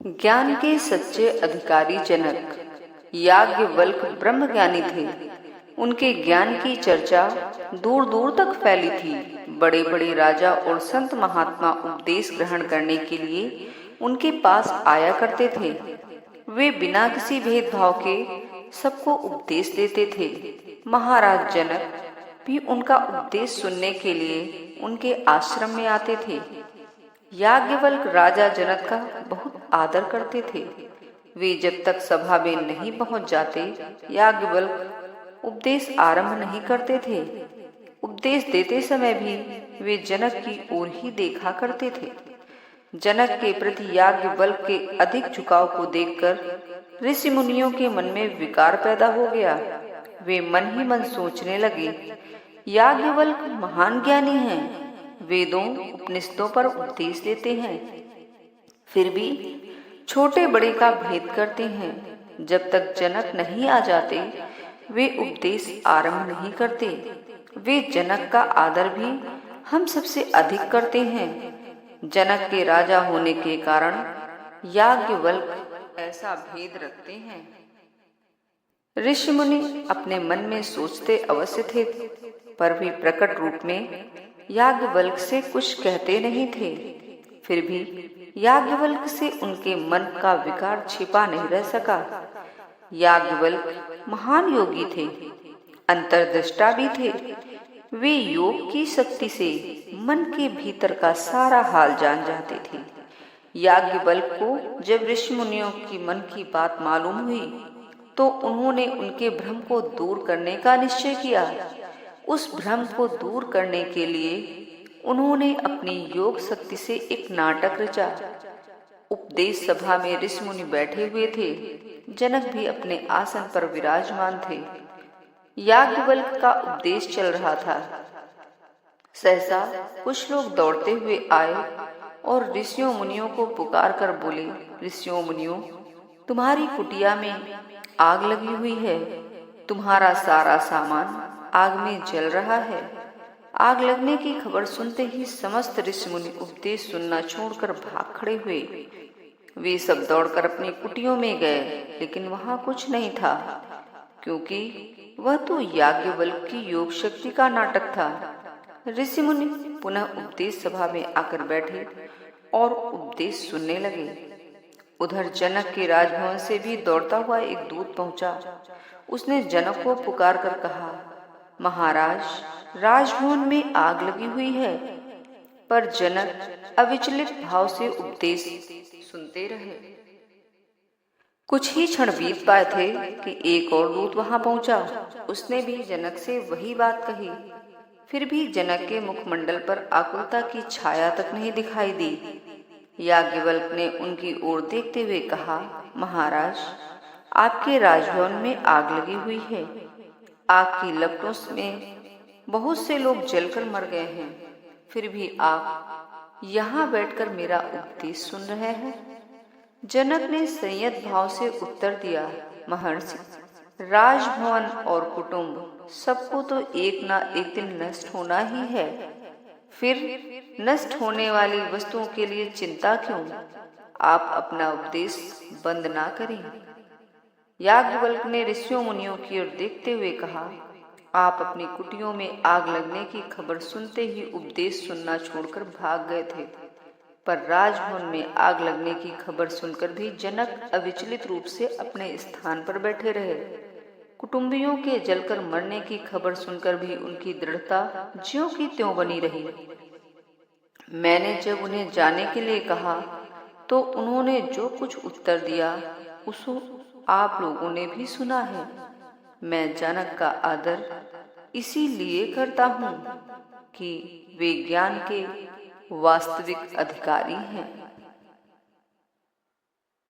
ज्ञान के सच्चे अधिकारी जनक याज्ञवल्क्य ब्रह्मज्ञानी थे। उनके ज्ञान की चर्चा दूर दूर तक फैली थी। बड़े बड़े राजा और संत महात्मा उपदेश ग्रहण करने के लिए उनके पास आया करते थे। वे बिना किसी भेदभाव के सबको उपदेश देते थे। महाराज जनक भी उनका उपदेश सुनने के लिए उनके आश्रम में आते थे। याज्ञवल्क्य राजा जनक का बहुत आदर करते थे। वे जब तक सभा में नहीं पहुंच जाते, याज्ञवल्क्य उपदेश आरंभ नहीं करते थे। उपदेश देते समय भी वे जनक की ओर ही देखा करते थे। जनक के प्रति याज्ञवल्क्य के अधिक झुकाव को देखकर ऋषि मुनियों के मन में विकार पैदा हो गया। वे मन ही मन सोचने लगे, याज्ञवल्क्य महान ज्ञानी हैं, वेदों उपनिषदों पर उपदेश देते हैं, फिर भी छोटे बड़े का भेद करते हैं। जब तक जनक नहीं आ जाते वे उपदेश आरंभ नहीं करते। वे जनक का आदर भी हम सबसे अधिक करते हैं। जनक के राजा होने के कारण याज्ञवल्क्य ऐसा भेद रखते हैं। ऋषि मुनि अपने मन में सोचते अवश्य थे, पर भी प्रकट रूप में याज्ञवल्क्य से कुछ कहते नहीं थे। फिर भी याज्ञवल्क्य से उनके मन का विकार छिपा नहीं रह सका। याज्ञवल्क्य महान योगी थे, अंतर्दृष्टा भी थे। वे योग की शक्ति से मन के भीतर का सारा हाल जान जाते थे। याज्ञवल्क्य को जब ऋषि मुनियों की मन की बात मालूम हुई तो उन्होंने उनके भ्रम को दूर करने का निश्चय किया। उस भ्रम को दूर करने के लिए उन्होंने अपनी योग शक्ति से एक नाटक रचा। उपदेश सभा में ऋषि मुनि बैठे हुए थे। जनक भी अपने आसन पर विराजमान थे। याज्ञवल्क्य का उपदेश चल रहा था। सहसा कुछ लोग दौड़ते हुए आए और ऋषियों मुनियों को पुकार कर बोले, ऋषियों मुनियों, तुम्हारी कुटिया में आग लगी हुई है। तुम्हारा सारा सामान आग में जल रहा है। आग लगने की खबर सुनते ही समस्त ऋषि मुनि उपदेश सुनना छोड़कर भाग खड़े हुए। वे सब दौड़कर अपनी कुटियों में गए, लेकिन वहां कुछ नहीं था, क्योंकि वह तो याज्ञवल्क्य की योग शक्ति का नाटक था। ऋषि मुनि पुनः उपदेश सभा में आकर बैठे और उपदेश सुनने लगे। उधर जनक के राजभवन से भी दौड़ता हुआ एक दूत पहुंचा। उसने जनक को पुकार कर कहा, महाराज, राजभवन में आग लगी हुई है। पर जनक अविचलित भाव से उपदेश सुनते रहे। कुछ ही क्षण बीत पाए थे कि एक और दूत वहां पहुंचा। उसने भी जनक से वही बात कही। फिर भी जनक के मुखमंडल पर आकुलता की छाया तक नहीं दिखाई दी। याज्ञवल्क्य ने उनकी ओर देखते हुए कहा, महाराज, आपके राजभवन में आग लगी हुई है। आग की लपटों में बहुत से लोग जलकर मर गए हैं, फिर भी आप यहाँ बैठकर मेरा उपदेश सुन रहे हैं। जनक ने संयत भाव से उत्तर दिया, महर्षि, राजभवन और कुटुंब सबको तो एक ना एक दिन नष्ट होना ही है। फिर नष्ट होने वाली वस्तुओं के लिए चिंता क्यों? आप अपना उपदेश बंद ना करें। याज्ञवल्क्य ने ऋषियों मुनियों की ओर देखते हुए कहा, आप अपनी कुटियों में आग लगने की खबर सुनते ही उपदेश सुनना छोड़कर भाग गए थे, पर राजभवन में आग लगने की खबर सुनकर भी जनक अविचलित रूप से अपने स्थान पर बैठे रहे। कुटुंबियों के जलकर मरने की खबर सुनकर भी उनकी दृढ़ता ज्यों की त्यों बनी रही। मैंने जब उन्हें जाने के लिए कहा तो उन्होंने जो कुछ उत्तर दिया उसको आप लोगों ने भी सुना है। मैं जनक का आदर इसीलिए करता हूँ कि वे ज्ञान के वास्तविक अधिकारी हैं।